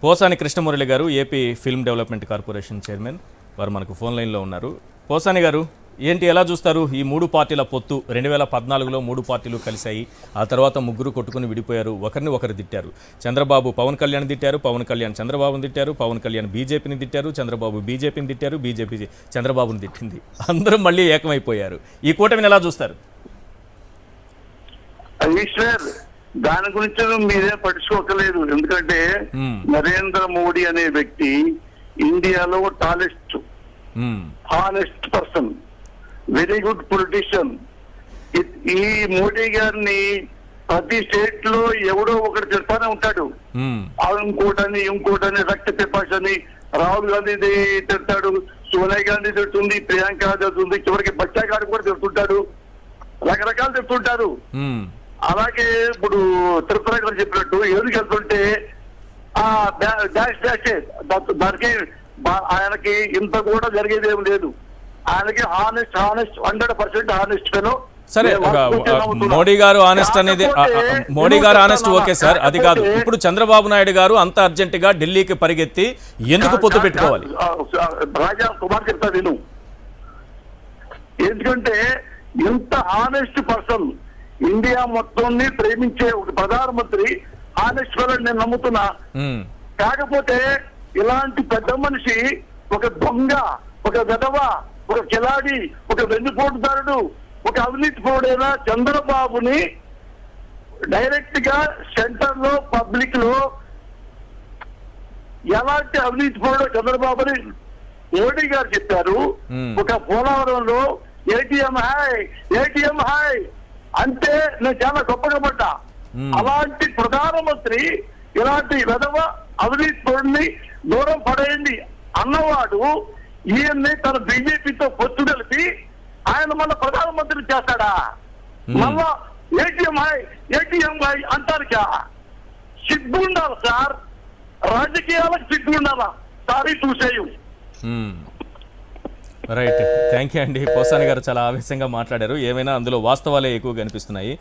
పోసాని కృష్ణమురళి గారు, AP film development corporation chairman, వారు మనకు ఫోన్ లైన్లో ఉన్నారు. పోసాని గారు, ఏంటి ఎలా చూస్తారు ఈ మూడు పార్టీల పొత్తు? 2014లో మూడు పార్టీలు కలిశాయి, ఆ తర్వాత ముగ్గురు కొట్టుకుని విడిపోయారు, ఒకరిని ఒకరు తిట్టారు. చంద్రబాబు పవన్ కళ్యాణ్ తిట్టారు, పవన్ కళ్యాణ్ చంద్రబాబుని తిట్టారు, పవన్ కళ్యాణ్ బీజేపీని తిట్టారు, చంద్రబాబు బీజేపీని తిట్టారు, బీజేపీ చంద్రబాబుని తిట్టింది. అందరూ మళ్ళీ ఏకమైపోయారు. ఈ కూటమిని ఎలా చూస్తారు? ఈశ్వర్, దాని గురించి మీరే పట్టించుకోకలేదు. ఎందుకంటే నరేంద్ర మోడీ అనే వ్యక్తి ఇండియాలో tallest, honest person, very good politician. ఈ మోడీ గారిని ప్రతి స్టేట్ లో ఎవడో ఒకటి చెప్తానే ఉంటాడు. ఇంకోటని రక్త పిపాష్ అని రాహుల్ గాంధీ తిడతాడు, సోనియా గాంధీ తిడుతుంది, ప్రియాంక తిడుతుంది, చివరికి బచ్చా గారు కూడా తిడుతుంటాడు, రకరకాలు తిడుతుంటారు. అలాగే ఇప్పుడు తిరుపతి గారు చెప్పినట్టు ఎందుకు వెళ్తుంటే దానికి ఆయనకి ఇంత కూడా జరిగేది ఏమి లేదు. ఆయనకి హానెస్ట్ 100% హానెస్ట్ ఫెలో. సరే, మోడీ గారు ఆనెస్ట్ అనేది, మోడీ గారు ఆనెస్ట్ ఓకే సార్, అది కాదు. ఇప్పుడు చంద్రబాబు నాయుడు గారు అంత అర్జెంటుగా ఢిల్లీకి పరిగెత్తి ఎందుకు పొత్తు పెట్టుకోవాలి? రాజా కుమార్ చెప్తా నేను, ఎందుకంటే ఇంత హానెస్ట్ పర్సన్, ఇండియా మొత్తాన్ని ప్రేమించే ఒక ప్రధానమంత్రి హానెస్ట్ ఫెలో నేను నమ్ముతున్నా. కాకపోతే ఇలాంటి పెద్ద మనిషి ఒక దొంగ, ఒక విధవ, ఒక కిలాడి, ఒక వెన్నుపోటుదారుడు, ఒక అవినీతి పరుడైన చంద్రబాబుని డైరెక్ట్ గా సెంటర్ లో పబ్లిక్ లో ఎలాంటి అవినీతి పరుడో చంద్రబాబుని మోడీ గారు చెప్పారు. ఒక పోలవరంలో ఏటీఎం హాయ్ అంటే నేను చాలా గొప్పగా పడ్డా. అలాంటి ప్రధానమంత్రి ఇలాంటి విధవ అవినీతి పరుడిని దూరం పడేయండి అన్నవాడు ఈయన్ని తన బీజేపీతో పొత్తు కలిపి ఆయన మన ప్రధానమంత్రి చేస్తాడా? మళ్ళా ఏటీఎం హై అంటారుగా. సిగ్గు ఉండాలి సార్, రాజకీయాలకు సిగ్గు ఉండాలా? సారీ చూసేయు. రైట్, థ్యాంక్ యూ అండి. పోసాని గారు చాలా ఆవేశంగా మాట్లాడారు. ఏమైనా అందులో వాస్తవాలే ఎక్కువ కనిపిస్తున్నాయి.